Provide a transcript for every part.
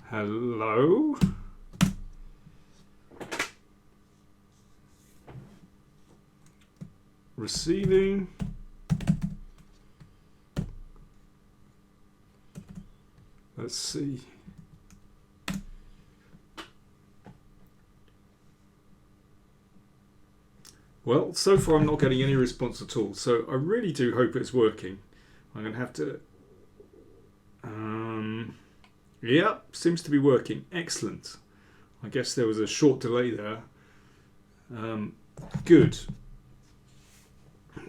Hello? Receiving. Let's see. Well, so far I'm not getting any response at all, so I really do hope it's working. I'm going to have to... Yep, seems to be working. Excellent. I guess there was a short delay there. Good.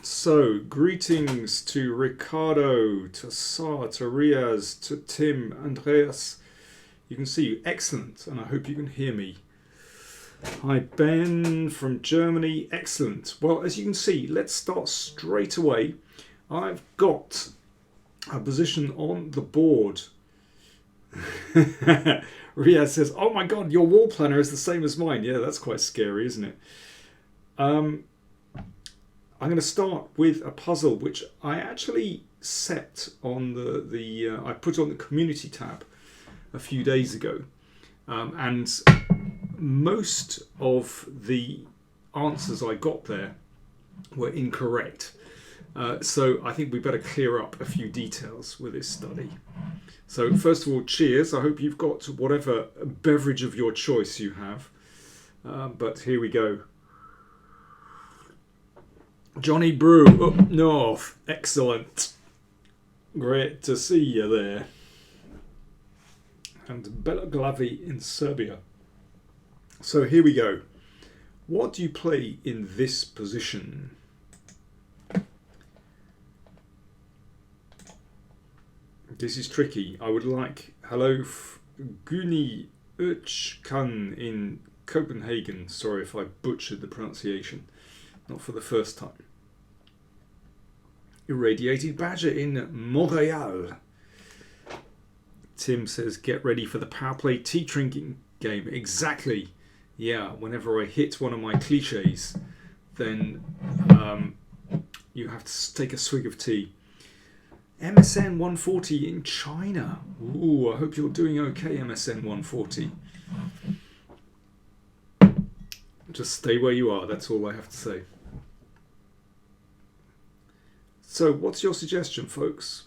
So, greetings to Ricardo, to Sar, to Riaz, to Tim, Andreas. You can see, excellent, and I hope you can hear me. Hi Ben from Germany, excellent. Well, as you can see, let's start straight away. I've got a position on the board. Riaz says, oh my god, your wall planner is the same as mine. Yeah, that's quite scary, isn't it? I'm going to start with a puzzle which I actually set on I put on the community tab a few days ago, and most of the answers I got there were incorrect. So I think we better clear up a few details with this study. So first of all, cheers. I hope you've got whatever beverage of your choice you have. But here we go. Johnny Brew up north. Excellent. Great to see you there. And Bela Glavi in Serbia. So here we go. What do you play in this position? This is tricky. I would like hello Guni Uchkan in Copenhagen. Sorry if I butchered the pronunciation. Not for the first time. Irradiated Badger in Montreal. Tim says, get ready for the power play tea drinking game. Exactly. Yeah, whenever I hit one of my cliches, then you have to take a swig of tea. MSN 140 in China. Ooh, I hope you're doing okay, MSN 140. Just stay where you are, that's all I have to say. So, what's your suggestion, folks?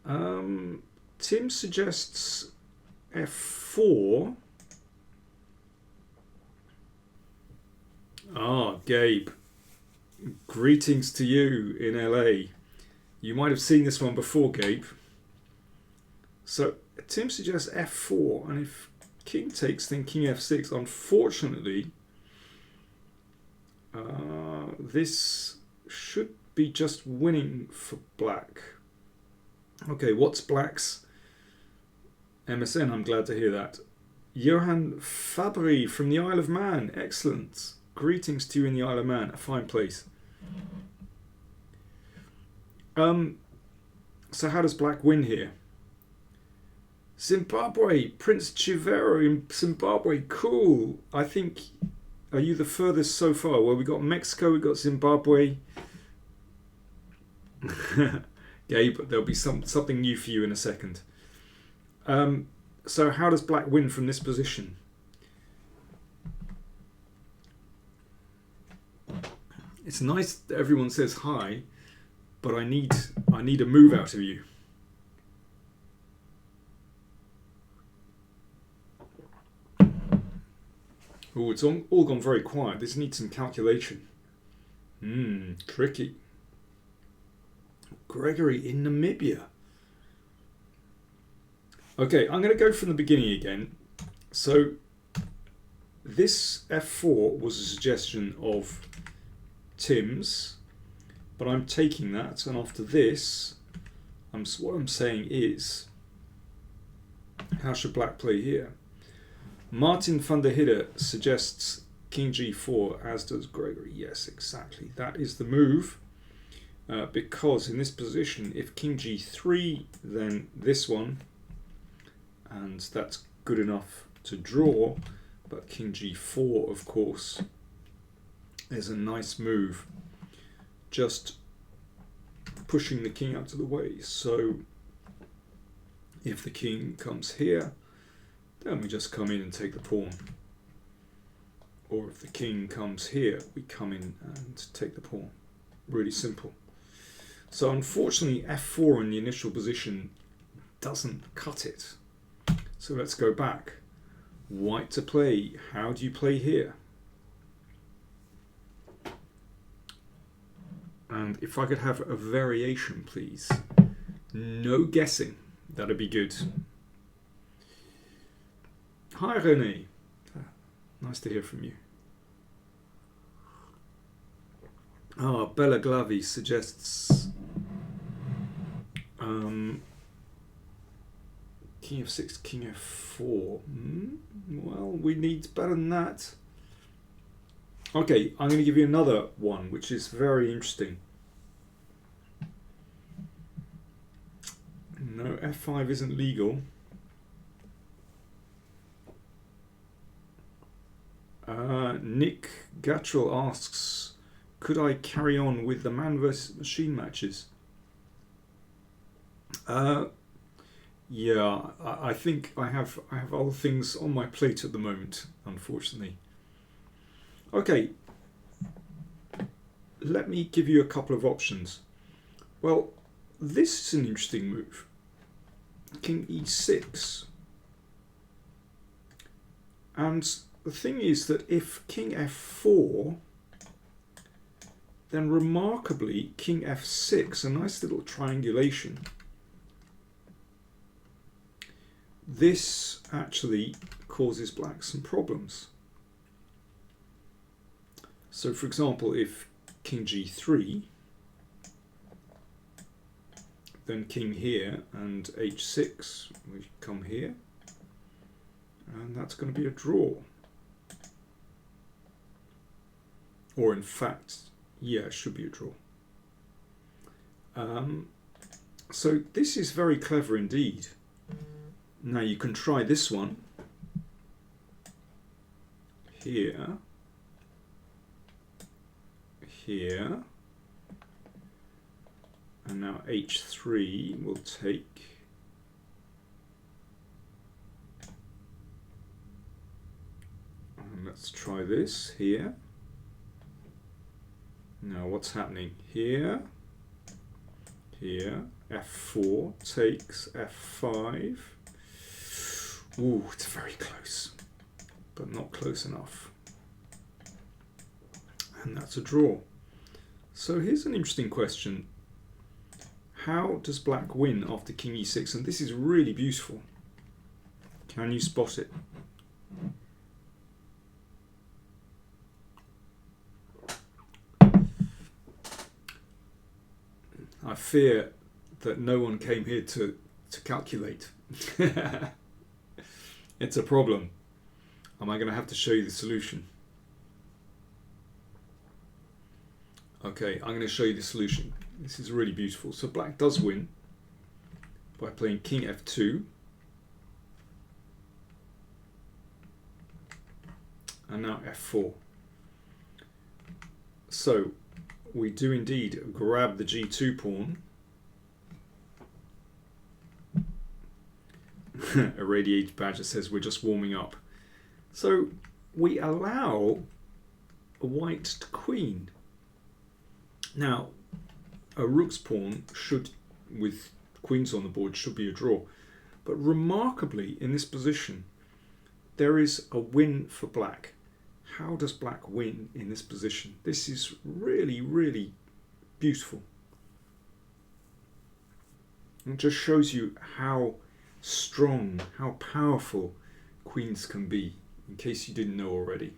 Tim suggests F4. Ah, Gabe. Greetings to you in LA. You might have seen this one before, Gabe. So, Tim suggests F4, and if King takes, then King F6. Unfortunately, this should be just winning for Black. Okay, what's Black's MSN? I'm glad to hear that. Johan Fabry from the Isle of Man. Excellent. Greetings to you in the Isle of Man. A fine place. So how does Black win here? Zimbabwe. Prince Chivero in Zimbabwe. Cool. I think... Are you the furthest so far? Well, we got Mexico, we got Zimbabwe. Gabe, there'll be something new for you in a second. So how does Black win from this position? It's nice that everyone says hi, but I need a move out of you. Oh, it's all gone very quiet. This needs some calculation. Tricky. Gregory in Namibia. Okay, I'm going to go from the beginning again. So, this F4 was a suggestion of Tim's, but I'm taking that, and after this, what I'm saying is, how should Black play here? Martin van der Hidde suggests King G4, as does Gregory. Yes, exactly. That is the move. Because in this position, if King G3, then this one, and that's good enough to draw. But King G4, of course, is a nice move. Just pushing the king out of the way. So If the king comes here, then we just come in and take the pawn. Or if the king comes here, we come in and take the pawn. Really simple. So unfortunately, f4 in the initial position doesn't cut it. So let's go back. White to play. How do you play here? And if I could have a variation, please. No guessing. That'd be good. Hi, René. Nice to hear from you. Ah, Bella Glavi suggests King f6, King f4. Well, we need better than that. Okay, I'm going to give you another one, which is very interesting. No, f5 isn't legal. Nick Gattrell asks, could I carry on with the man versus machine matches? Yeah, I think I have other things on my plate at the moment, unfortunately. Okay, let me give you a couple of options. Well, this is an interesting move. King e6. And the thing is that if King f4, then remarkably King f6, a nice little triangulation. This actually causes black some problems. So for example, if King g3, then King here and h6, we come here, and that's going to be a draw. Or in fact, yeah, it should be a draw. So this is very clever indeed. Now you can try this one here, here, and now h3 will take, and let's try this here. Now what's happening here, here, f4 takes f5. Ooh, it's very close, but not close enough. And that's a draw. So here's an interesting question. How does black win after King e6? And this is really beautiful. Can you spot it? I fear that no one came here to calculate. It's a problem. Am I going to have to show you the solution? Okay, I'm going to show you the solution. This is really beautiful. So black does win by playing King f2. And now f4. So we do indeed grab the g2 pawn. Irradiated Badger says we're just warming up. So we allow a white to queen. Now, a rook's pawn should, with queens on the board, should be a draw. But remarkably, in this position, there is a win for black. How does black win in this position? This is really, really beautiful. It just shows you how strong, how powerful queens can be, in case you didn't know already.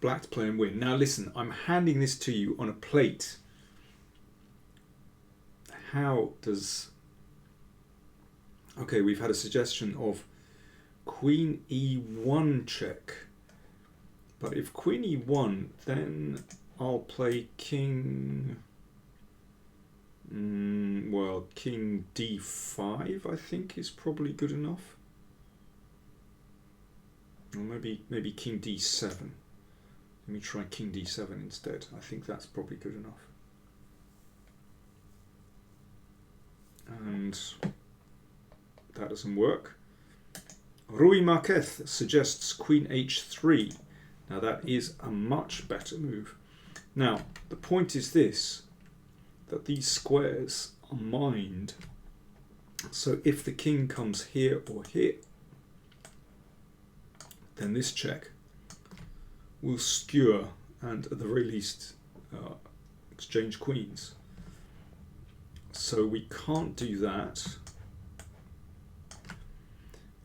Black to play and win. Now listen, I'm handing this to you on a plate. How does... Okay, we've had a suggestion of Queen e1 check. But if Queen e1, then I'll play King... well, King d5, I think, is probably good enough. Or maybe king d7. Let me try king d7 instead. I think that's probably good enough. And that doesn't work. Rui Marquez suggests queen h3. Now that is a much better move. Now the point is this, that these squares are mined. So if the king comes here or here, then this check will skewer and at the very least exchange queens. So we can't do that.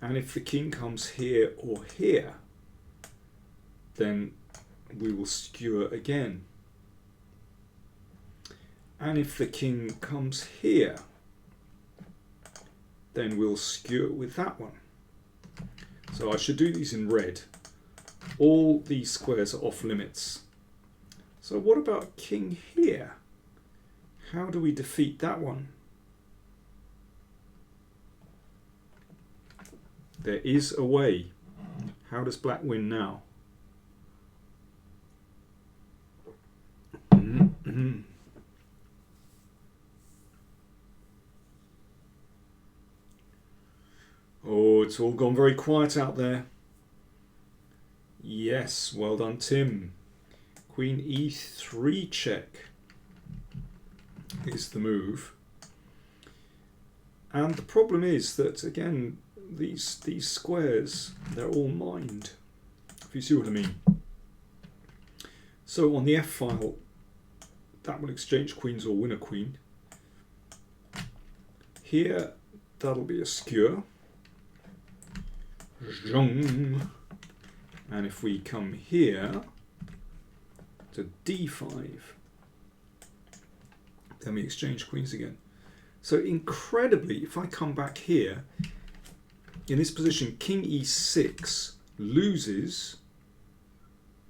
And if the king comes here or here, then we will skewer again. And if the king comes here, then we'll skewer with that one. So I should do these in red. All these squares are off limits. So what about king here? How do we defeat that one? There is a way. How does black win now? Oh, it's all gone very quiet out there. Yes, well done, Tim. Queen e3 check is the move. And the problem is that, again, these squares, they're all mined, if you see what I mean. So on the F file, that will exchange queens or win a queen. Here, that'll be a skewer. And if we come here to d5, then we exchange queens again. So incredibly, if I come back here, in this position, king e6 loses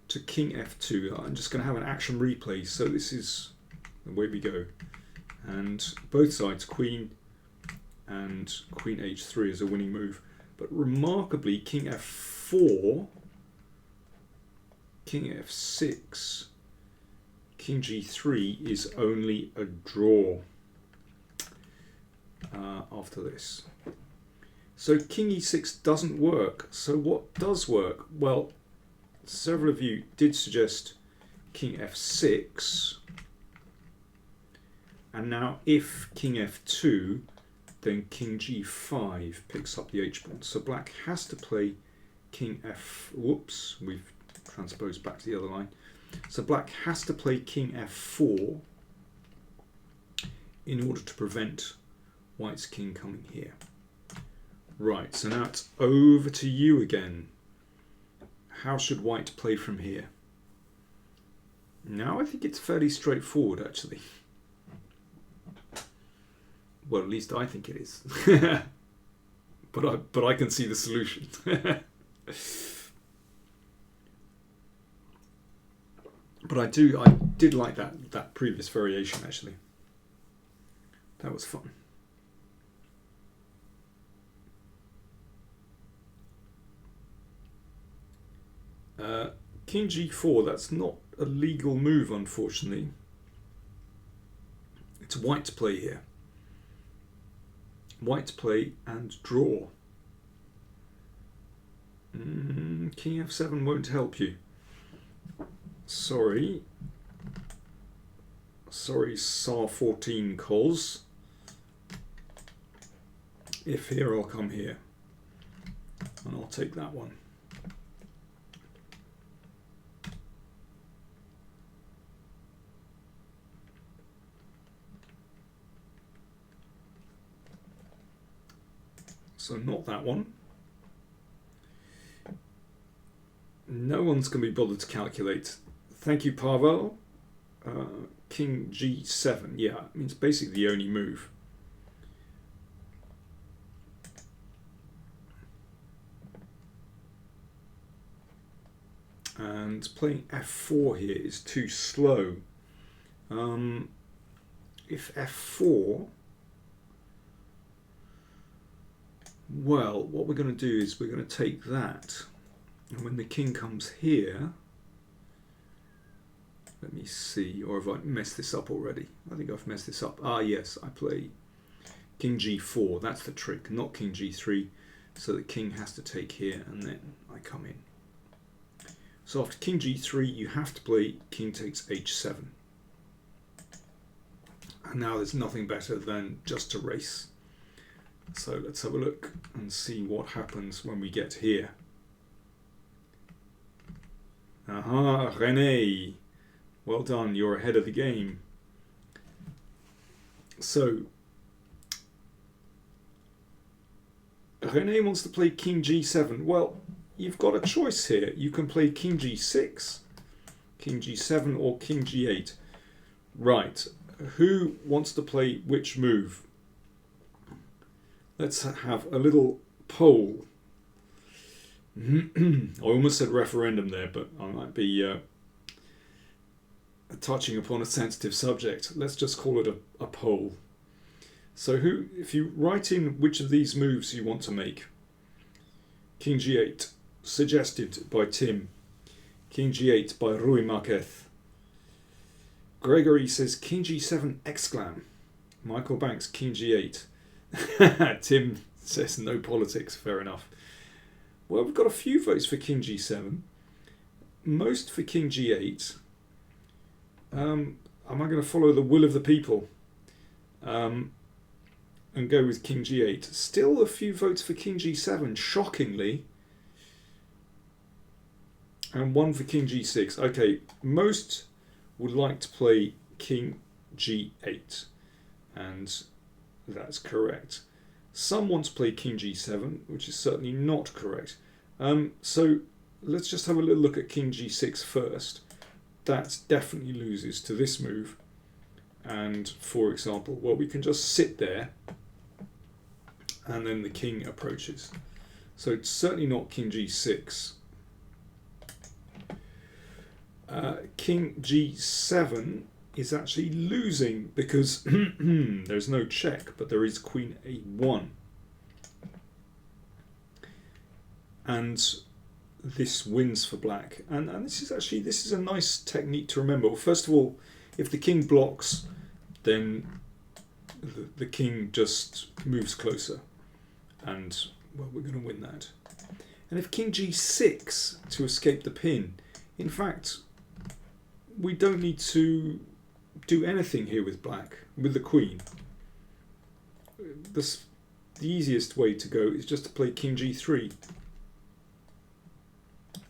to king f2. I'm just going to have an action replay, so this is the way we go. And both sides, queen and queen h3 is a winning move. But remarkably, king f4, king f6, king g3 is only a draw after this. So king e6 doesn't work. So what does work? Well, several of you did suggest king f6. And now if king f2, then king g5 picks up the h-pawn. So black has to play king f... Whoops, we've transposed back to the other line. So black has to play king f4 in order to prevent white's king coming here. Right, so now it's over to you again. How should white play from here? Now I think it's fairly straightforward, actually. Well, at least I think it is. but I can see the solution. But I did like that previous variation, actually. That was fun. King g4, that's not a legal move, unfortunately. It's white to play here. White to play and draw. King f7 won't help you. Sorry. Sorry, Tsar 14 calls. If here, I'll come here. And I'll take that one. So not that one. No one's going to be bothered to calculate. Thank you, Pavel. King g7. Yeah, I mean, it's basically the only move. And playing f4 here is too slow. If f4... Well, what we're going to do is we're going to take that And when the king comes here, let me see, or have I messed this up already? I think I've messed this up. Ah, yes, I play king g4. That's the trick, not king g3. So the king has to take here, and then I come in. So after king g3, you have to play king takes h7. And now there's nothing better than just to race. So let's have a look and see what happens when we get here. Aha, René. Well done, you're ahead of the game. So, René wants to play king g7. Well, you've got a choice here. You can play king g6, king g7, or king g8. Right, who wants to play which move? Let's have a little poll. I almost said referendum there, but I might be touching upon a sensitive subject. Let's just call it a poll. So who, if you write in which of these moves you want to make. King g8, suggested by Tim. King g8 by Rui Marquez. Gregory says king g7 exclam. Michael Banks, king g8. Tim says no politics, fair enough. Well, we've got a few votes for king g7. Most for king g8. Am I going to follow the will of the people and go with king g8? Still a few votes for king g7, shockingly. And one for king g6. Okay, most would like to play king g8. And that's correct. Some want to play king g7, which is certainly not correct. So let's just have a little look at king g6 first. That definitely loses to this move. And for example, well, we can just sit there and then the king approaches. So it's certainly not king g6. King g7 is actually losing because there's no check, but there is queen a1. And this wins for black. And this is a nice technique to remember. Well, first of all, if the king blocks, then the king just moves closer. And, well, we're going to win that. And if king g6 to escape the pin, in fact, we don't need to do anything here with black, with the queen. The easiest way to go is just to play king g3.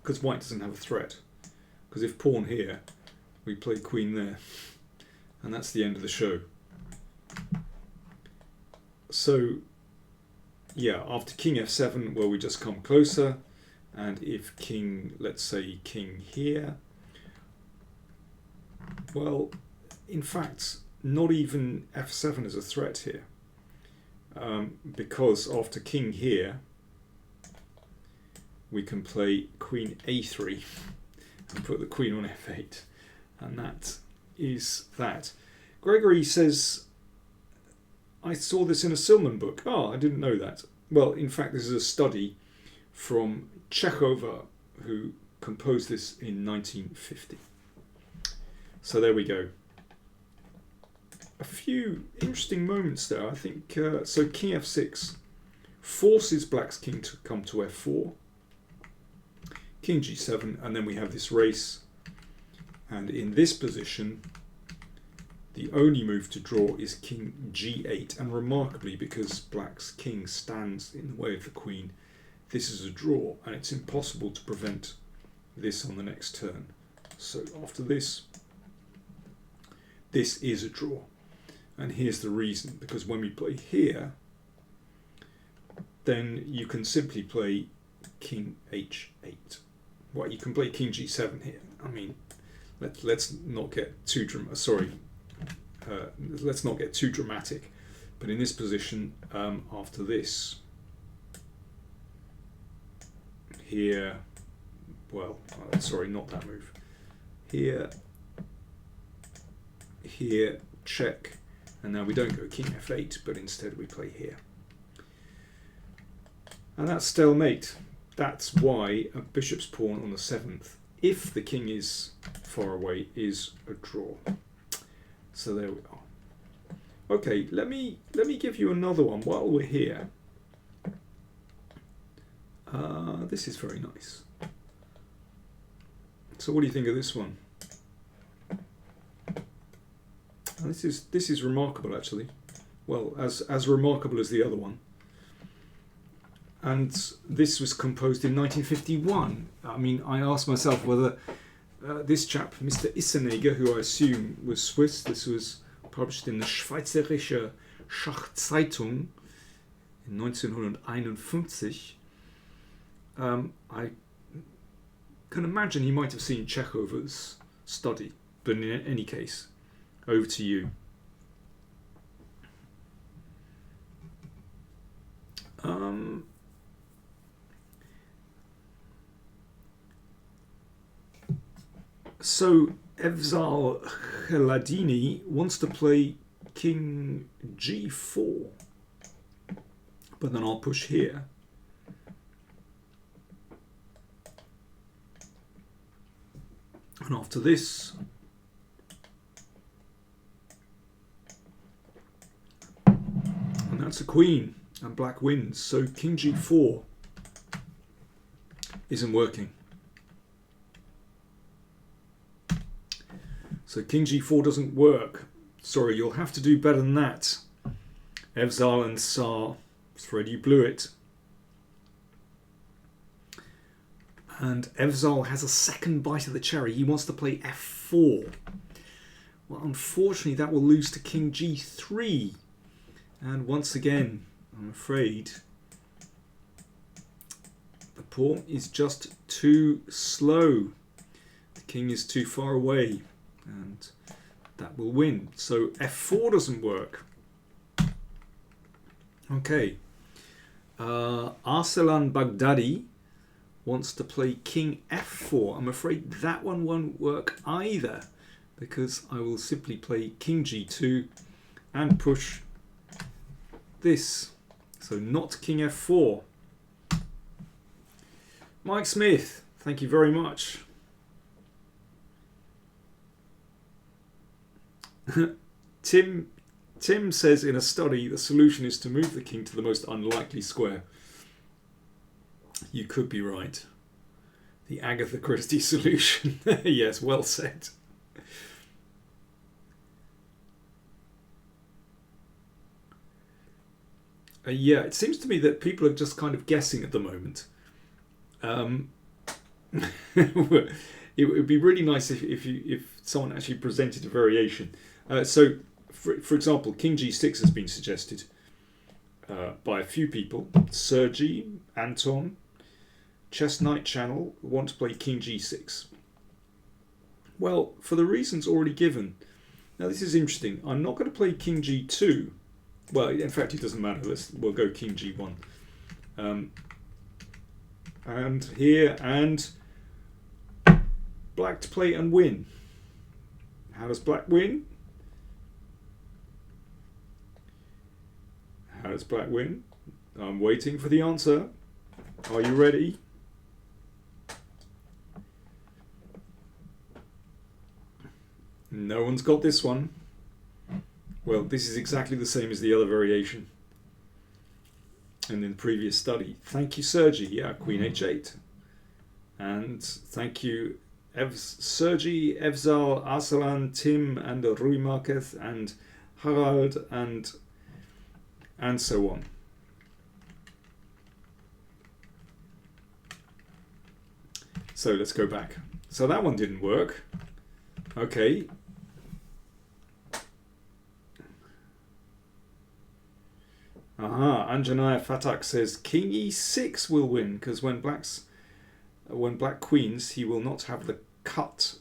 Because white doesn't have a threat. Because if pawn here, we play queen there. And that's the end of the show. So, yeah, after king f7, well, we just come closer. And if king, let's say king here, well, in fact, not even f7 is a threat here. Because after king here, we can play queen a3 and put the queen on f8. And that is that. Gregory says, I saw this in a Silman book. Oh, I didn't know that. Well, in fact, this is a study from Chekhov, who composed this in 1950. So there we go. A few interesting moments there, I think. So king f6 forces black's king to come to f4. King g7, and then we have this race. And in this position, the only move to draw is king g8. And remarkably, because black's king stands in the way of the queen, this is a draw, and it's impossible to prevent this on the next turn. So after this, this is a draw. And here's the reason, because when we play here, then you can simply play king h8. Well, you can play king g7 here. I mean, let's not get too let's not get too dramatic. But in this position, after this, here, well, sorry, not that move. Here, check, and now we don't go king f8, but instead we play here. And that's stalemate. that's why a bishop's pawn on the 7th, if the king is far away, is a draw. So there we are. Okay, let me give you another one while we're here. This is very nice. So what do you think of this one? And this is remarkable, actually. Well, as remarkable as the other one. And this was composed in 1951. I mean, I asked myself whether this chap, Mr. Issenegger, who I assume was Swiss, this was published in the Schweizerische Schachzeitung in 1951. I can imagine he might have seen Chekhov's study, but in any case, over to you. So Evzal Kheladini wants to play King G4, but then I'll push here. And after this, and that's a queen, and black wins. So King G4 isn't working. So King G4 doesn't work. Sorry, you'll have to do better than that. Evzal and Tsar, Fred, you blew it. And Evzal has a second bite of the cherry. He wants to play F4. Well, unfortunately, that will lose to King G3. And once again, I'm afraid the pawn is just too slow. The king is too far away, and that will win. So F4 doesn't work. Okay. Arsalan Baghdadi wants to play King F4. I'm afraid that one won't work either, because I will simply play King G2 and push this. So not King F4. Mike Smith, thank you very much. Tim says in a study the solution is to move the king to the most unlikely square. You could be right. The Agatha Christie solution. Yes, well said. Yeah, it seems to me that people are just kind of guessing at the moment. It would be really nice if someone actually presented a variation. So, for example, King G6 has been suggested by a few people. Sergi, Anton, Chess Night Channel want to play King G6. Well, for the reasons already given. Now, this is interesting. I'm not going to play King G2. Well, in fact, it doesn't matter. We'll go King G1. And here, and black to play and win. How does black win? How does black win? I'm waiting for the answer. Are you ready? No one's got this one. Well, this is exactly the same as the other variation. And in the previous study. Thank you, Sergi. Yeah, Queen H8. And thank you, Sergi, Evzal, Arsalan, Tim, and Rui Marquez, and Harald, and so on. So let's go back. So that one didn't work. Okay. Aha, Anjanaya Fatak says King E6 will win, because when black queens, he will not have the cut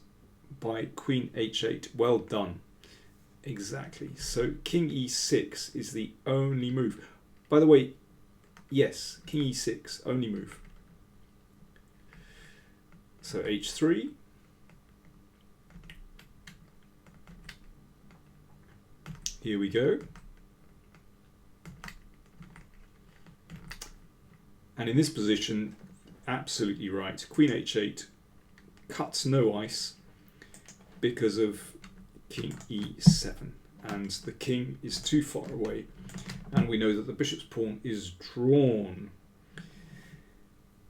by Queen H8. Well done. Exactly. So King E6 is the only move. By the way, yes, King E6, only move. So H3. Here we go. And in this position, absolutely right. Queen h8 cuts no ice because of king e7. And the king is too far away. And we know that the bishop's pawn is drawn.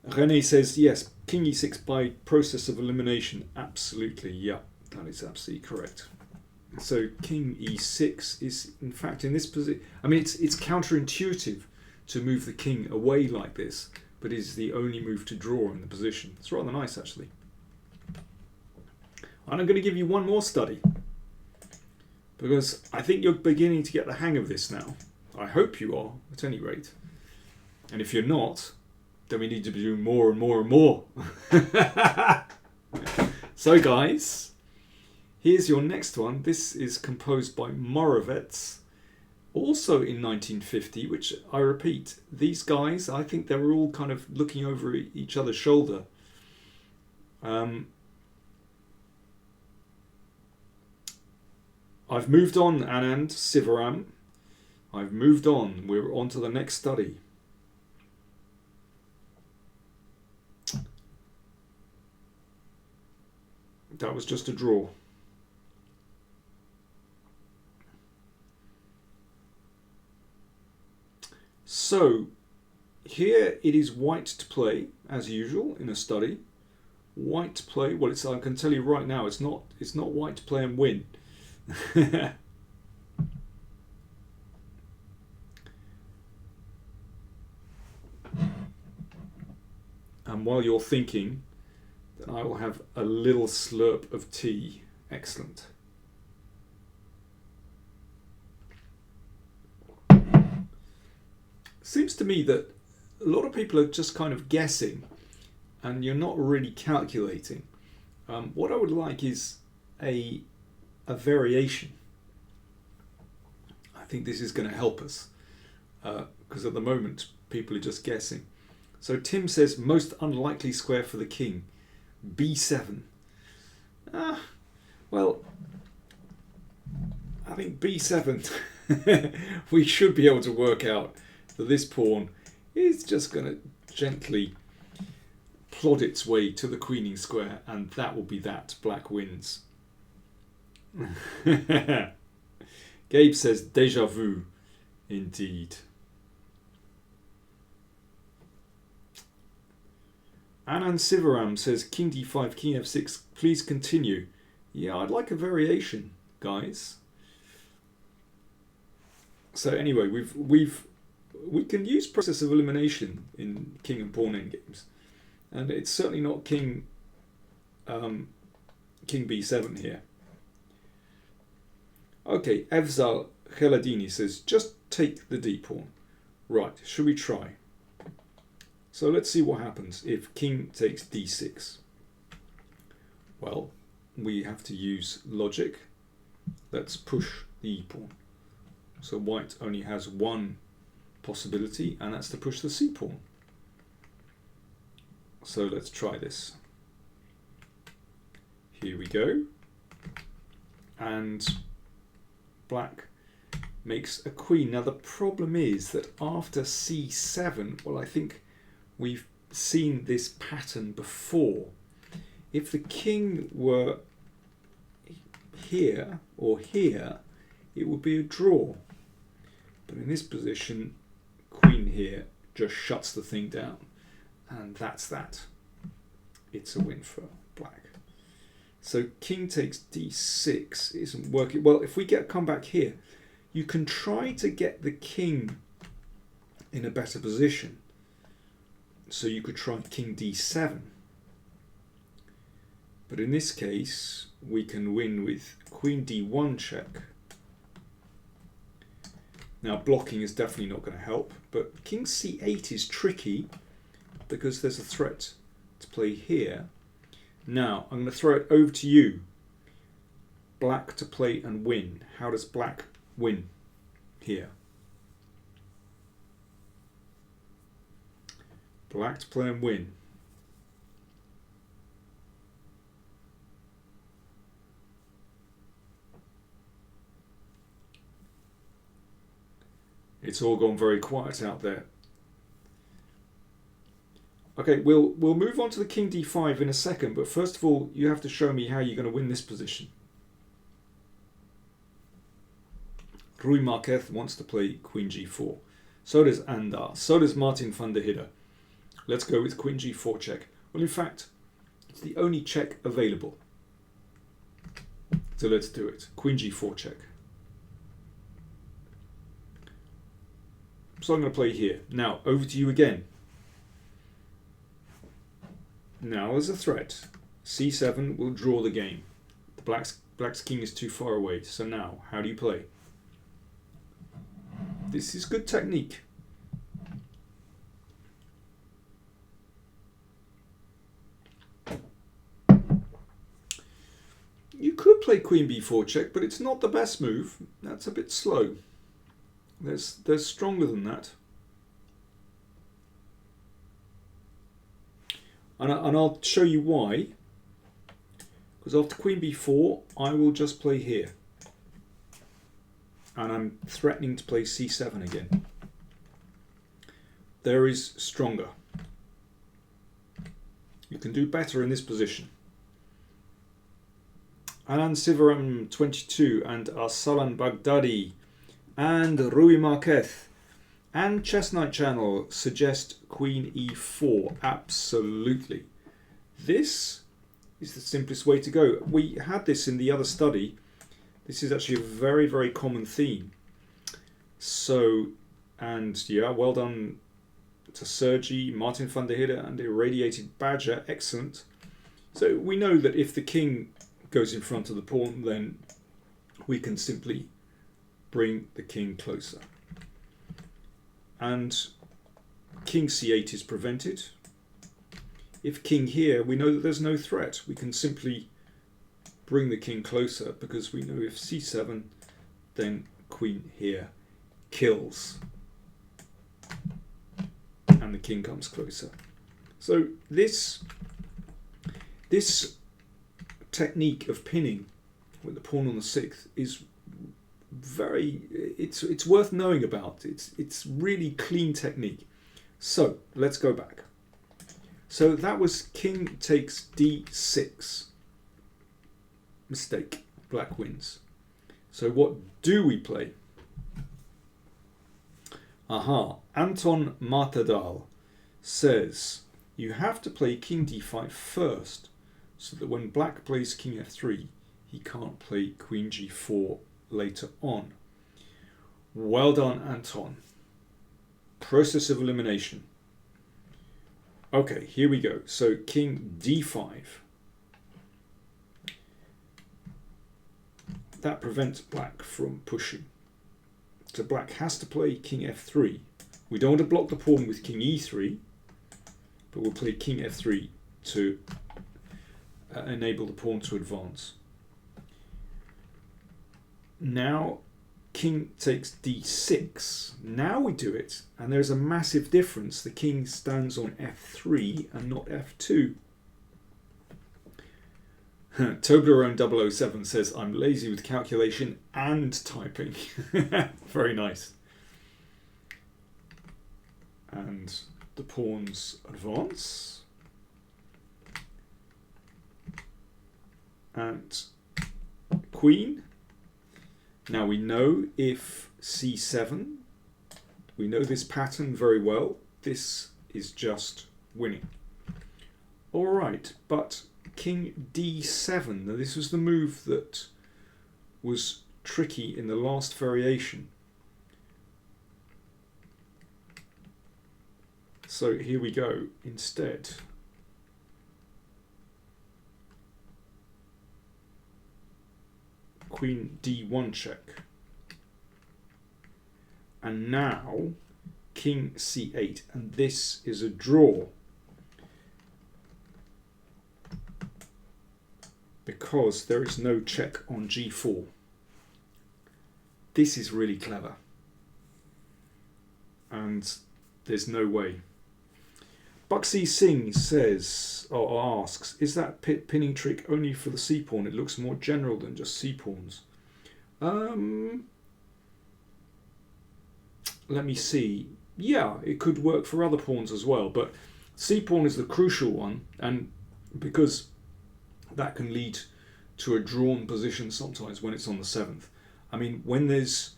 René says, yes, king e6 by process of elimination. Absolutely, yeah, that is absolutely correct. So king e6 is, in fact, in this position, I mean, it's counterintuitive to move the king away like this, but is the only move to draw in the position. It's rather nice, actually. And I'm going to give you one more study, because I think you're beginning to get the hang of this now. I hope you are, at any rate. And if you're not, then we need to be doing more and more and more. So guys, here's your next one. This is composed by Moravec, also in 1950, which I repeat, these guys, I think they were all kind of looking over each other's shoulder. I've moved on, Anand Sivaram. I've moved on. We're on to the next study. That was just a draw. So here it is white to play, as usual in a study. White to play. Well, I can tell you right now, it's not white to play and win. And while you're thinking, then I will have a little slurp of tea. Excellent. Seems to me that a lot of people are just kind of guessing and you're not really calculating. What I would like is a variation. I think this is going to help us because at the moment people are just guessing. So Tim says most unlikely square for the king, b7. Well, I think b7 we should be able to work out that this pawn is just going to gently plod its way to the queening square, and that will be that. Black wins. Gabe says déjà vu, indeed. Anand Sivaram says king d5, king f6, please continue. Yeah, I'd like a variation, guys. So anyway, we can use process of elimination in king and pawn endgames, and it's certainly not king b7 here. Okay, Evzal Kheladini says just take the d pawn. Right, should we try? So let's see what happens if king takes d6. Well, we have to use logic. Let's push the e pawn. So white only has one possibility, and that's to push the c pawn. So let's try this. Here we go. And black makes a queen. Now the problem is that after c7, well, I think we've seen this pattern before. If the king were here or here, it would be a draw. But in this position, queen here just shuts the thing down. And that's that. It's a win for black. So king takes d6 isn't working. Well, if we come back here, you can try to get the king in a better position. So you could try king d7. But in this case, we can win with queen d1 check. Now blocking is definitely not going to help, but king c8 is tricky because there's a threat to play here. Now I'm going to throw it over to you. Black to play and win. How does black win here? Black to play and win. It's all gone very quiet out there. Okay, we'll move on to the king d5 in a second, but first of all, you have to show me how you're going to win this position. Rui Marquez wants to play queen g4. So does Andar. So does Martin van der Hidde. Let's go with queen g4 check. Well, in fact, it's the only check available. So let's do it. Queen g4 check. So I'm going to play here. Now, over to you again. Now there's a threat. c7 will draw the game. The black's king is too far away. So now, how do you play? This is good technique. You could play queen b4 check, but it's not the best move. That's a bit slow. There's stronger than that. And I'll show you why. Because after queen b4, I will just play here. And I'm threatening to play c7 again. There is stronger. You can do better in this position. Alan Sivaram 22 and Arsalan Baghdadi and Rui Marquez and Chestnut Channel suggest queen e4. Absolutely. This is the simplest way to go. We had this in the other study. This is actually a very, very common theme. So, and yeah, well done to Sergi, Martin van der Hidde and Irradiated Badger. Excellent. So we know that if the king goes in front of the pawn, then we can simply bring the king closer. And king c8 is prevented. If king here, we know that there's no threat. We can simply bring the king closer because we know if c7, then queen here kills. And the king comes closer. So this technique of pinning with the pawn on the 6th is it's worth knowing about. It's really clean technique. So let's go back. So that was king takes d6. Mistake. Black wins. So what do we play? Aha. Anton Martadal says you have to play king d5 first, so that when black plays king f3, he can't play queen g4 later on. Well done, Anton. Process of elimination. Okay, here we go. So king d5. That prevents black from pushing. So black has to play king f3. We don't want to block the pawn with king e3, but we'll play king f3 to enable the pawn to advance. Now king takes d6. Now we do it, and there's a massive difference. The king stands on f3 and not f2. Toblerone 007 says, I'm lazy with calculation and typing. Very nice. And the pawns advance. And queen. Now we know if c7, we know this pattern very well. This is just winning. All right, but king d7. Now this was the move that was tricky in the last variation. So here we go instead. Queen d1 check. And now king c8, and this is a draw. Because there is no check on g4. This is really clever. And there's no way. Buxy Singh says, or asks, is that pinning trick only for the c-pawn? It looks more general than just c-pawns. Let me see. Yeah, it could work for other pawns as well, but C-pawn is the crucial one, and because that can lead to a drawn position sometimes when it's on the 7th. I mean, when there's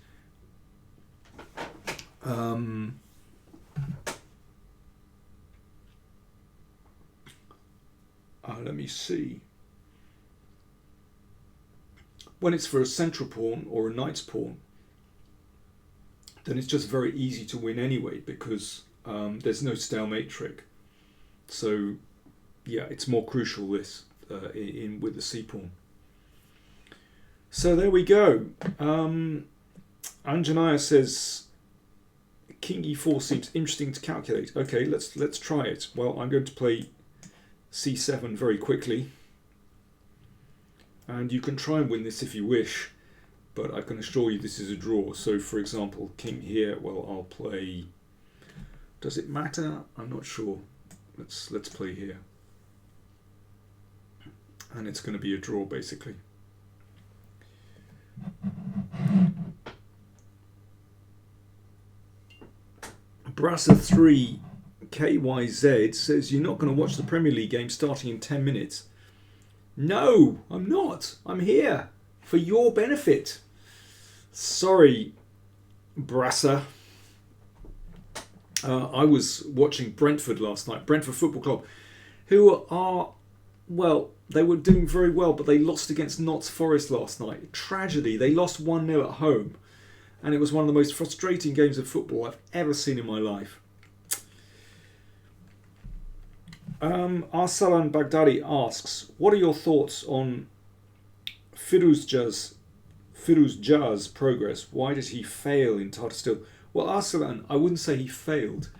let me see. When it's for a central pawn or a knight's pawn, then it's just very easy to win anyway, because there's no stalemate trick. So yeah, it's more crucial this with the c-pawn. So there we go. Anjanaya says King e4 seems interesting to calculate. Okay, let's try it. Well, I'm going to play c7 very quickly, and you can try and win this if you wish, but I can assure you this is a draw. So for example, king here, well, I'll play, does it matter? I'm not sure. Let's play here, and it's going to be a draw basically. Brasser3 KYZ says you're not going to watch the Premier League game starting in 10 minutes. No, I'm not. I'm here for your benefit. Sorry, Brasser. I was watching Brentford last night, Brentford Football Club, who are, well, they were doing very well, but they lost against Notts Forest last night. Tragedy. They lost 1-0 at home, and it was one of the most frustrating games of football I've ever seen in my life. Arsalan Baghdadi asks, what are your thoughts on Firuzjah's progress? Why did he fail in Tata Steel? Well, Arsalan, I wouldn't say he failed.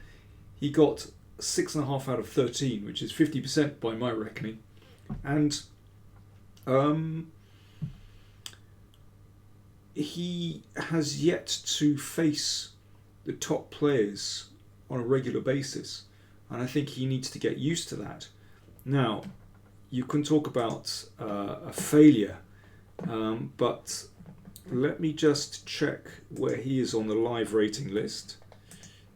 He got 6.5 out of 13, which is 50% by my reckoning. And he has yet to face the top players on a regular basis. And I think he needs to get used to that. Now, you can talk about a failure, but let me just check where he is on the live rating list.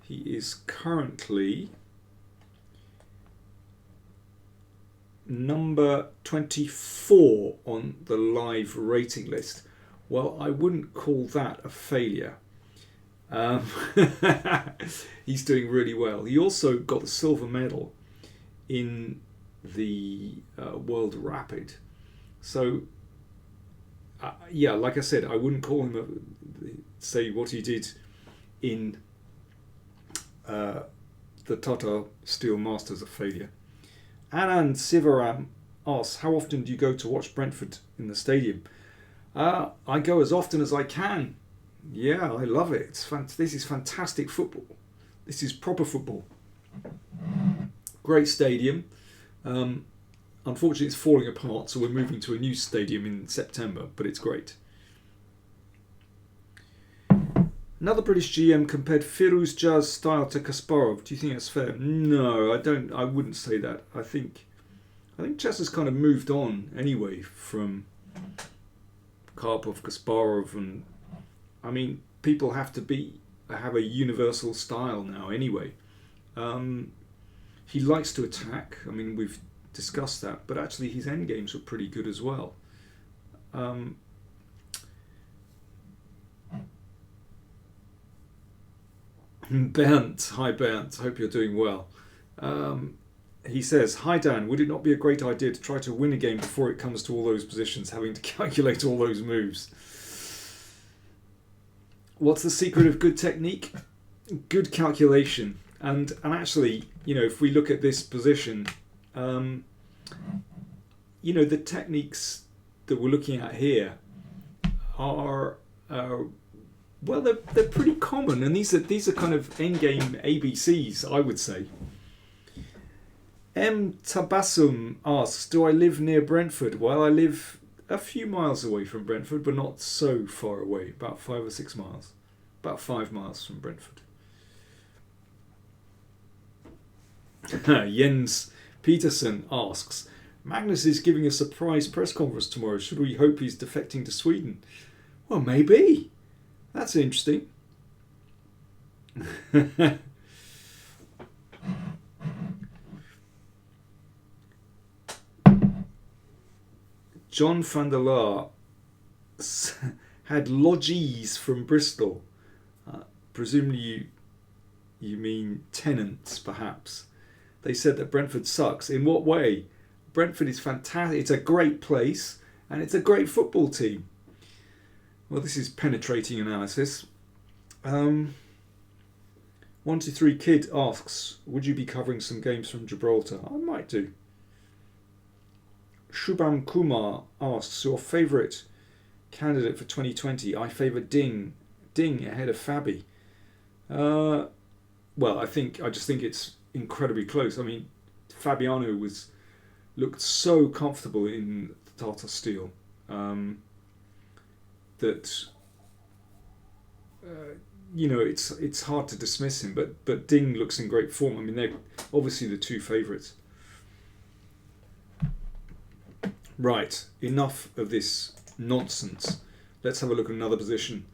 He is currently number 24 on the live rating list. Well, I wouldn't call that a failure. He's doing really well. He also got the silver medal in the World Rapid. So, yeah, like I said, I wouldn't call him say what he did in the Tata Steel Masters a failure. Anand Sivaram asks, how often do you go to watch Brentford in the stadium? I go as often as I can. Yeah, I love it. This is fantastic football. This is proper football. Great stadium. Unfortunately, it's falling apart, so we're moving to a new stadium in September, but it's great. Another British GM compared Firuzjah's style to Kasparov. Do you think that's fair? No, I don't. I wouldn't say that. I think chess has kind of moved on anyway from Karpov, Kasparov, and I mean, people have a universal style now anyway. He likes to attack. I mean, we've discussed that, but actually his endgames were pretty good as well. Bernd, hi Bernd, hope you're doing well. He says, hi Dan, would it not be a great idea to try to win a game before it comes to all those positions, having to calculate all those moves? What's the secret of good technique? Good calculation. And actually, you know, if we look at this position, you know, the techniques that we're looking at here are well, they're pretty common, and these are kind of endgame ABCs, I would say. M Tabassum asks, do I live near Brentford? Well, I live a few miles away from Brentford, but not so far away, about 5 or 6 miles, about 5 miles from Brentford. Jens Peterson asks, Magnus is giving a surprise press conference tomorrow. Should we hope he's defecting to Sweden? Well, maybe. That's interesting. John van der Laar had lodgees from Bristol. Presumably you mean tenants, perhaps. They said that Brentford sucks. In what way? Brentford is fantastic. It's a great place and it's a great football team. Well, this is penetrating analysis. 123 Kid asks, would you be covering some games from Gibraltar? I might do. Shubham Kumar asks, your favourite candidate for 2020? I favour Ding ahead of Fabi. Well, I just think it's incredibly close. I mean, Fabiano looked so comfortable in Tata Steel that it's hard to dismiss him. But Ding looks in great form. I mean, they're obviously the two favourites. Right, enough of this nonsense. Let's have a look at another position.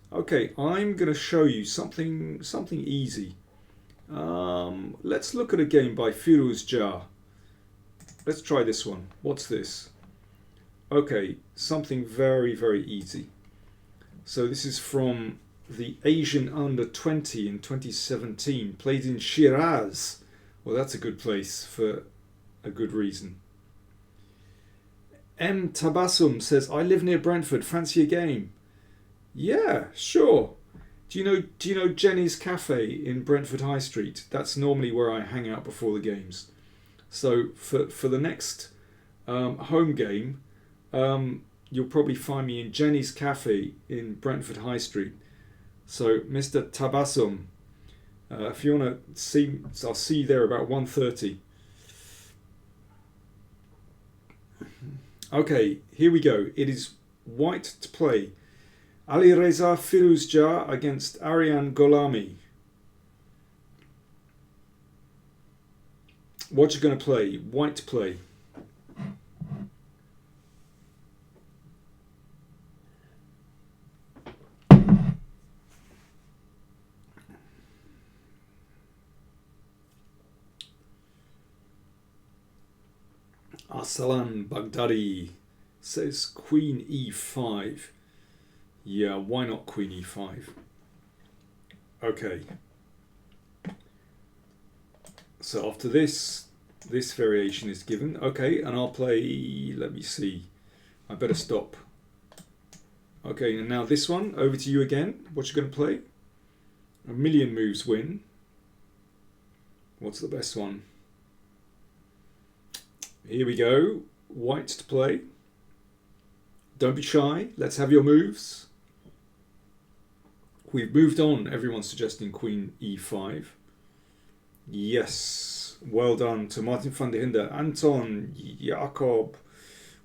Okay, I'm going to show you something easy. Let's look at a game by Firuz Jah. Let's try this one. What's this? Okay, something very, very easy. So this is from the Asian Under-20 in 2017, played in Shiraz. Well, that's a good place for a good reason. M. Tabassum says, I live near Brentford, fancy a game? Yeah, sure. Do you know Jenny's Cafe in Brentford High Street? That's normally where I hang out before the games. So for the next home game, you'll probably find me in Jenny's Cafe in Brentford High Street. So Mr. Tabassum, if you want to see, I'll see you there about 1:30. Okay, here we go. It is white to play. Ali Reza Firuz Jah against Aryan Golami. What you going to play? White to play. Arsalan Baghdadi says Queen E5. Yeah, why not Queen E5? Okay. So after this variation is given. Okay, and I'll play, let me see. I better stop. Okay, and now this one, over to you again. What you going to play? A million moves win. What's the best one? Here we go. White to play. Don't be shy. Let's have your moves. We've moved on. Everyone's suggesting Queen E5. Yes. Well done to Martin van der Hinder, Anton, Jacob,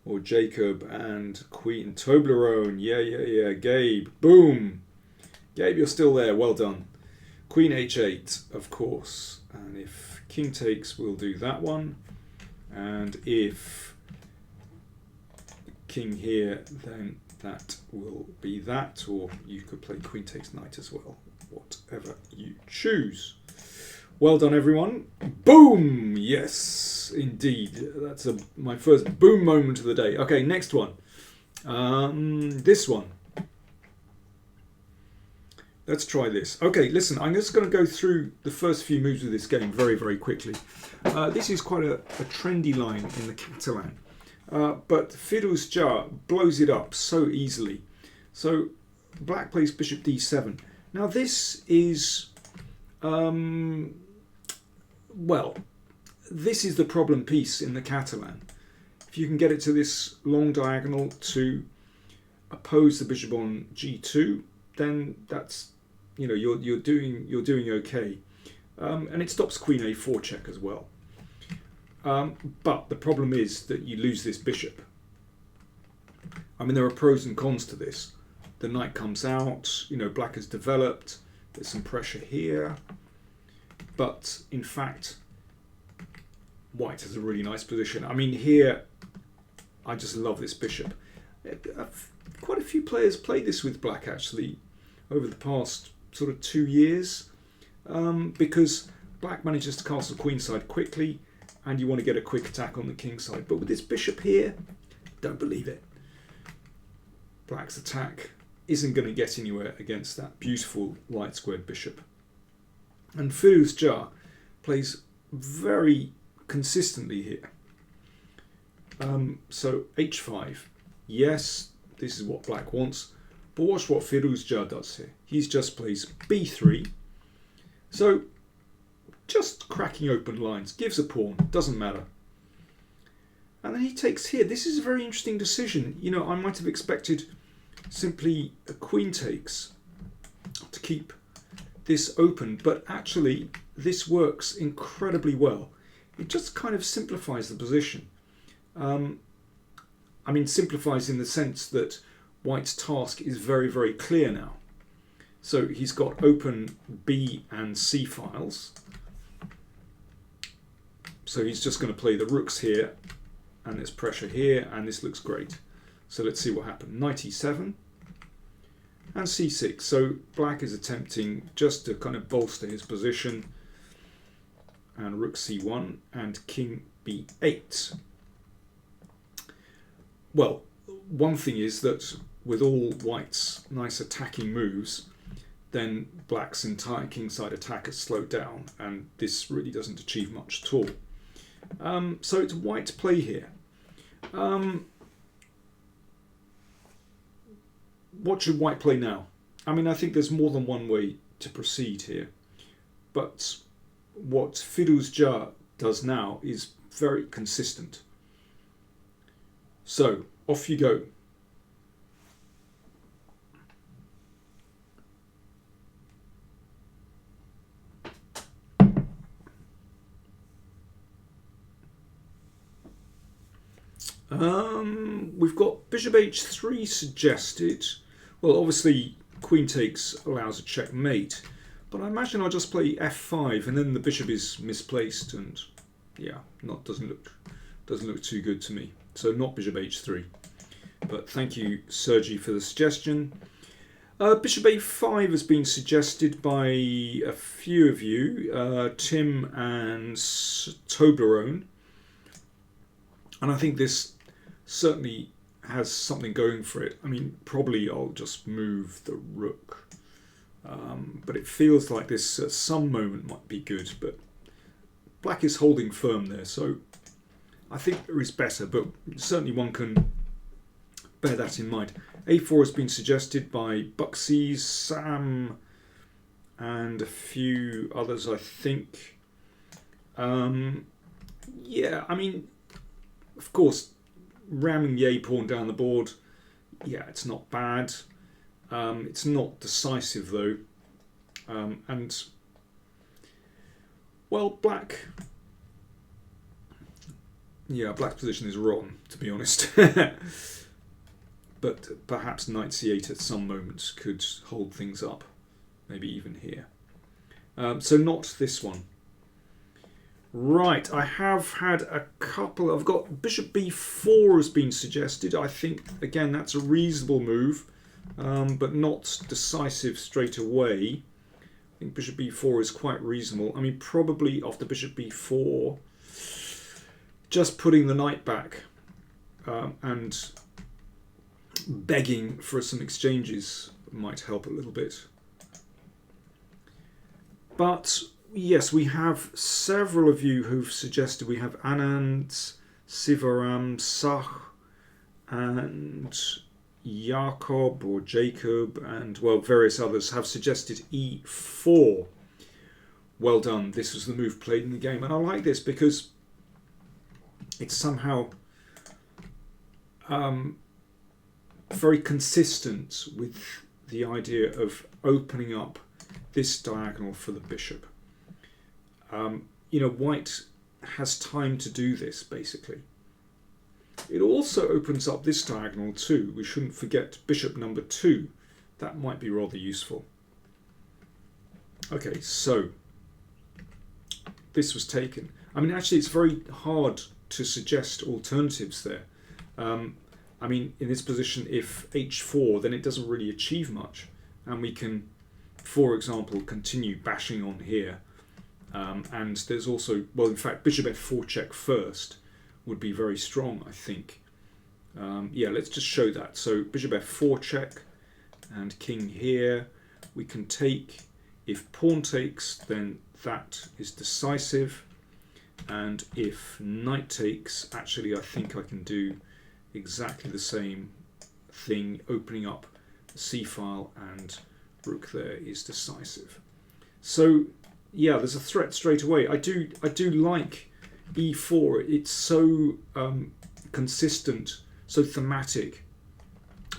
or Jacob, and Queen Toblerone. Yeah. Gabe. Boom. Gabe, you're still there. Well done. Queen H8, of course. And if King takes, we'll do that one. And if King here, then that will be that, or you could play Queen takes Knight as well, whatever you choose. Well done, everyone. Boom! Yes, indeed. That's my first boom moment of the day. Okay, next one. This one. Let's try this. Okay, listen, I'm just going to go through the first few moves of this game very, very quickly. This is quite a trendy line in the Catalan. But Firuz Jah blows it up so easily. So black plays bishop d7. Now this is, well, this is the problem piece in the Catalan. If you can get it to this long diagonal to oppose the bishop on g2, then that's, you're doing okay. And it stops queen a4 check as well. But the problem is that you lose this bishop. I mean, there are pros and cons to this. The knight comes out, black has developed, there's some pressure here. But in fact, white has a really nice position. I mean, here, I just love this bishop. Quite a few players played this with black, actually, over the past sort of 2 years. Because black manages to castle queenside quickly, and you want to get a quick attack on the king side. But with this bishop here, Don't believe it. Black's attack isn't going to get anywhere against that beautiful light squared bishop. And Firuz Jah plays very consistently here. So h5. Yes, this is what black wants. But watch what Firuz Jah does here. He just plays b3. So just cracking open lines. Gives a pawn. Doesn't matter. And then he takes here. This is a very interesting decision. You know, I might have expected simply a queen takes to keep this open, but actually this works incredibly well. It just kind of simplifies the position. I mean, simplifies in the sense that White's task is very, very clear now. So he's got open B and C files. So he's just going to play the rooks here, and there's pressure here, and this looks great. So let's see what happened. Knight e7 and c6. So black is attempting just to kind of bolster his position. And rook c1 and king b8. Well, one thing is that with all White's nice attacking moves, then black's entire kingside attack has slowed down, and this really doesn't achieve much at all. So it's White to play here. What should White play now? I mean, I think there's more than one way to proceed here. But what Firuz Jah does now is very consistent. So, off you go. We've got bishop h3 suggested. Well, obviously queen takes allows a checkmate, but I imagine I'll just play f5 and then the bishop is misplaced, and yeah, doesn't look too good to me. So not bishop h3. But thank you, Sergi, for the suggestion. Bishop a5 has been suggested by a few of you, Tim and Toblerone, and I think this certainly has something going for it. I mean, probably I'll just move the rook, but it feels like this at some moment might be good, but black is holding firm there, so I think there is better, but certainly one can bear that in mind. A4 has been suggested by Buxy's, Sam, and a few others, I think. Yeah, I mean, of course, ramming the A pawn down the board, yeah, it's not bad. It's not decisive though. And, well, black's position is wrong, to be honest. But perhaps knight c8 at some moments could hold things up, maybe even here. So not this one. Right, I have had a couple. I've got bishop b4 has been suggested. I think, again, that's a reasonable move, but not decisive straight away. I think bishop b4 is quite reasonable. I mean, probably after bishop b4, just putting the knight back and begging for some exchanges might help a little bit. But yes, we have several of you who've suggested. We have Anand, Sivaram, Sah, and Jakob or Jacob, and well, various others have suggested e4. Well done. This was the move played in the game, and I like this because it's somehow very consistent with the idea of opening up this diagonal for the bishop. You know, White has time to do this, basically. It also opens up this diagonal too. We shouldn't forget bishop number 2. That might be rather useful. Okay, so this was taken. I mean, actually, it's very hard to suggest alternatives there. I mean, in this position, if h4, then it doesn't really achieve much. And we can, for example, continue bashing on here. And there's also, well, in fact, bishop f4 check first would be very strong, I think. Yeah, let's just show that. So bishop f4 check and king here. We can take. If pawn takes, then that is decisive. And if knight takes, actually I think I can do exactly the same thing, opening up the c-file, and rook there is decisive. So yeah, there's a threat straight away. I do like e4. It's so consistent, so thematic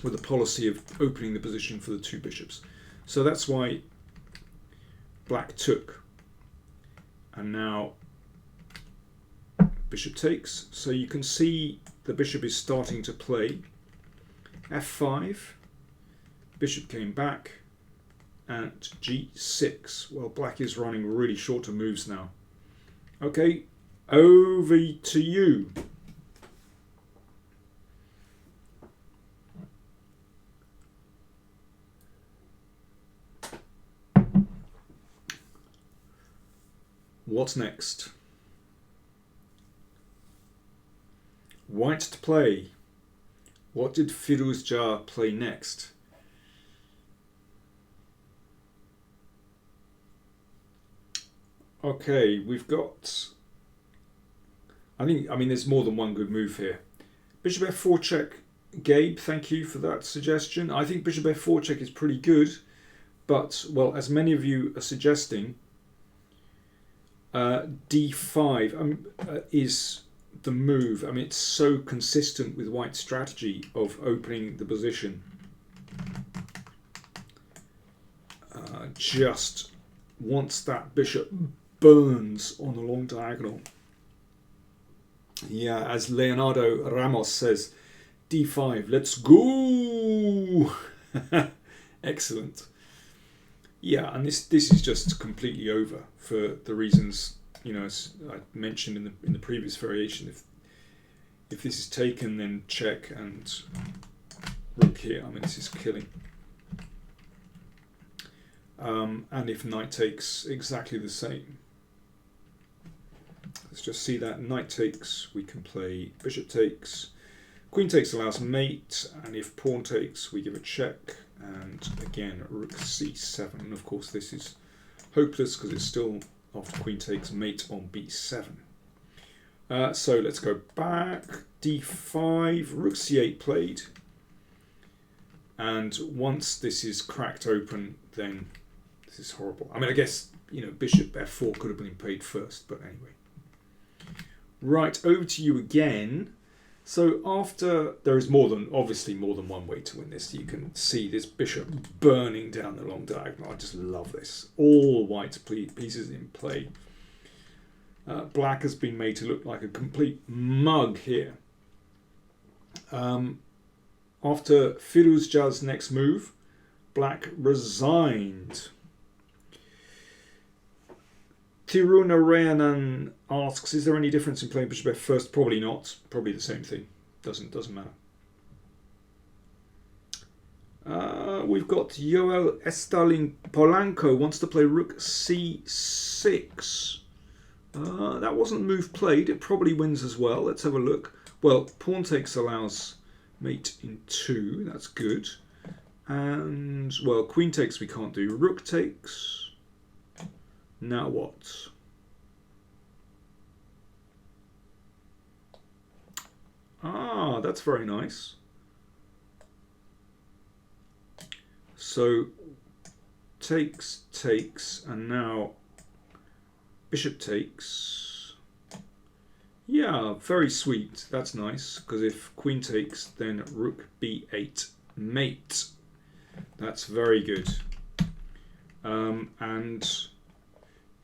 with the policy of opening the position for the two bishops. So that's why black took. And now bishop takes. So you can see the bishop is starting to play. f5. Bishop came back. And g6. Well, black is running really shorter moves now. Okay, over to you. What's next? White to play. What did Firuzja play next? Okay, we've got. I mean, there's more than one good move here. Bishop f4 check. Gabe, thank you for that suggestion. I think bishop f4 check is pretty good, but well, as many of you are suggesting, d5 is the move. I mean, it's so consistent with white's strategy of opening the position. Just once that bishop burns on the long diagonal. Yeah, as Leonardo Ramos says, d5, let's go. Excellent. Yeah, and this is just completely over for the reasons, you know, as I mentioned in the previous variation. If this is taken, then check and rook here. I mean, this is killing. And if knight takes, exactly the same. Let's just see that. Knight takes, we can play bishop takes. Queen takes allows mate, and if pawn takes, we give a check. And again, rook c7. And of course, this is hopeless because it's still, after queen takes, mate on b7. So let's go back. d5, rook c8 played. And once this is cracked open, then this is horrible. I mean, I guess, you know, bishop f4 could have been played first, but anyway. Right, over to you again. So after, there is obviously more than one way to win this. You can see this bishop burning down the long diagonal. I just love this. All white pieces in play. Black has been made to look like a complete mug here. After Firuzja's next move, black resigned. Tirunarayanan asks, is there any difference in playing bishop f1? Probably not. Probably the same thing. Doesn't matter. We've got Joel Estalin Polanco wants to play rook c6. That wasn't the move played. It probably wins as well. Let's have a look. Well, pawn takes allows mate in 2. That's good. And, well, queen takes we can't do. Rook takes. Now what? Ah, that's very nice. So takes, and now bishop takes. Yeah, very sweet. That's nice, because if queen takes, then rook b8 mate. That's very good. And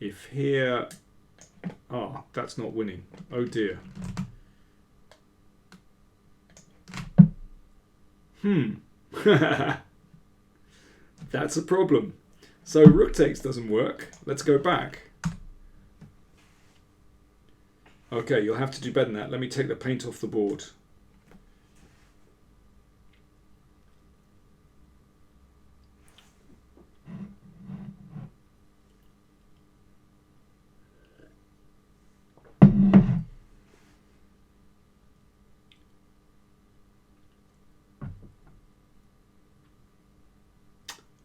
if here, that's not winning. Oh dear. That's a problem. So rook takes doesn't work. Let's go back. Okay, you'll have to do better than that. Let me take the paint off the board.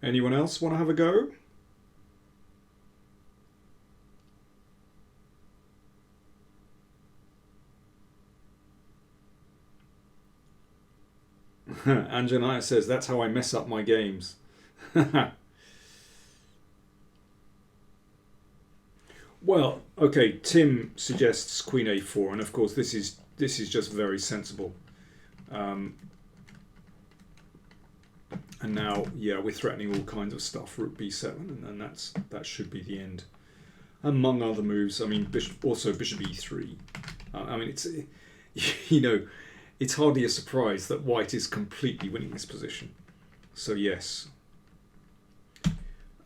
Anyone else want to have a go? Anjanaya says, that's how I mess up my games. Well, okay, Tim suggests Queen A4, and of course this is just very sensible. And now, yeah, we're threatening all kinds of stuff. Rook B7, and that should be the end. Among other moves, I mean, bishop E3. I mean, it's it's hardly a surprise that White is completely winning this position. So yes.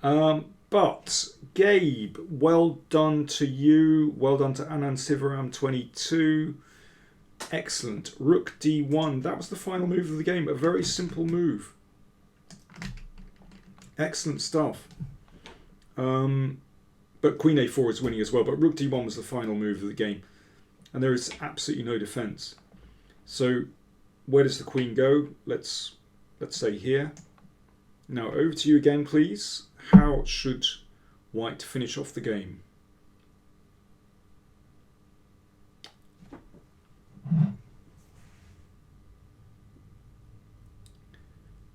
But Gabe, well done to you. Well done to Anand Sivaram 22. Excellent. Rook D1. That was the final move of the game. A very simple move. Excellent stuff. But Queen A4 is winning as well. But Rook D1 was the final move of the game. And there is absolutely no defense. So where does the Queen go? Let's say here. Now over to you again, please. How should White finish off the game?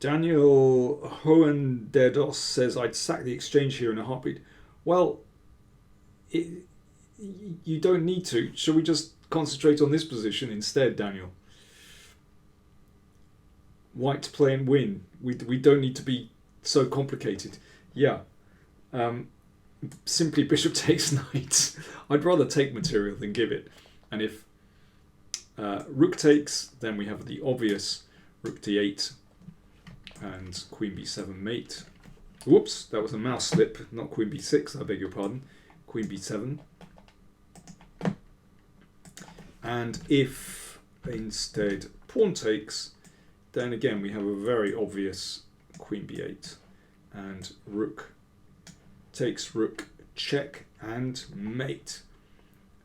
Daniel Hohendedos says, I'd sack the exchange here in a heartbeat. Well, you don't need to. Shall we just concentrate on this position instead, Daniel? White to play and win. We don't need to be so complicated. Yeah. Simply bishop takes knight. I'd rather take material than give it. And if rook takes, then we have the obvious rook d8 and queen b7 mate. Whoops, that was a mouse slip, not queen b6, I beg your pardon. Queen b7. And if instead pawn takes, then again we have a very obvious queen b8 and rook takes rook, check and mate.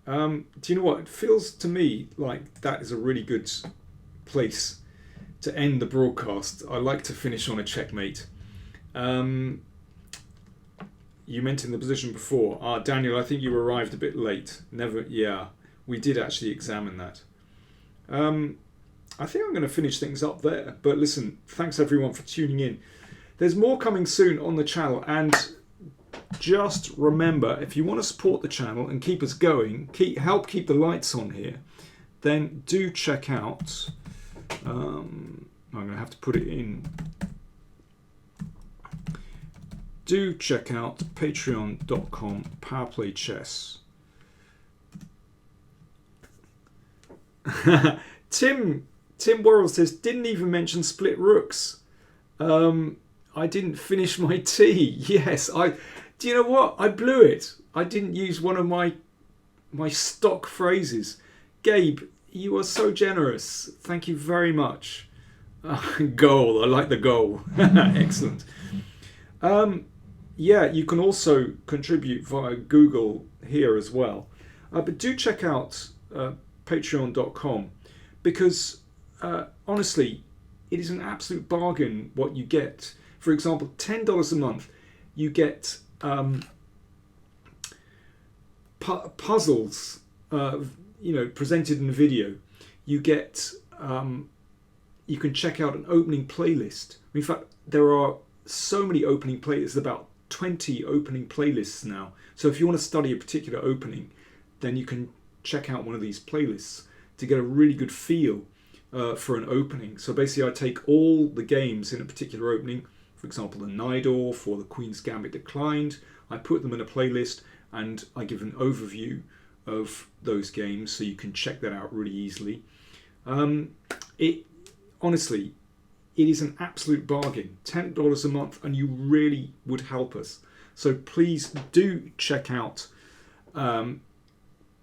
Do you know what? It feels to me like that is a really good place to end the broadcast. I like to finish on a checkmate. You mentioned the position before. Daniel, I think you arrived a bit late. Yeah, we did actually examine that. I think I'm going to finish things up there. But listen, thanks everyone for tuning in. There's more coming soon on the channel, and just remember, if you want to support the channel and keep us going, help keep the lights on here, then do check out, I'm going to have to put it in, do check out patreon.com Powerplaychess. Tim Worrell says, didn't even mention split rooks. I didn't finish my tea. Yes, do you know what? I blew it. I didn't use one of my stock phrases. Gabe, you are so generous. Thank you very much. Goal. I like the goal. Excellent. Yeah, you can also contribute via Google here as well. But do check out patreon.com because honestly, it is an absolute bargain what you get. For example, $10 a month, you get puzzles, presented in a video. You get, you can check out an opening playlist. In fact, there are so many opening playlists, about 20 opening playlists now. So if you want to study a particular opening, then you can check out one of these playlists to get a really good feel for an opening. So basically I take all the games in a particular opening, for example the Najdorf or the Queen's Gambit Declined, I put them in a playlist and I give an overview of those games so you can check that out really easily. Honestly, it is an absolute bargain, $10 a month, and you really would help us. So please do check out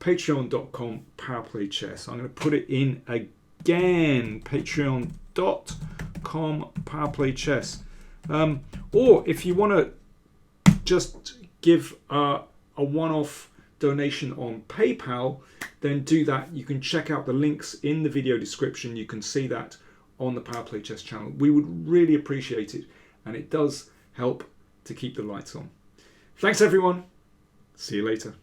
patreon.com Powerplaychess. I'm going to put it in again, patreon.com Powerplaychess. Or if you want to just give a one-off donation on PayPal, then do that. You can check out the links in the video description. You can see that on the Powerplaychess channel. We would really appreciate it, and it does help to keep the lights on. Thanks everyone. See you later.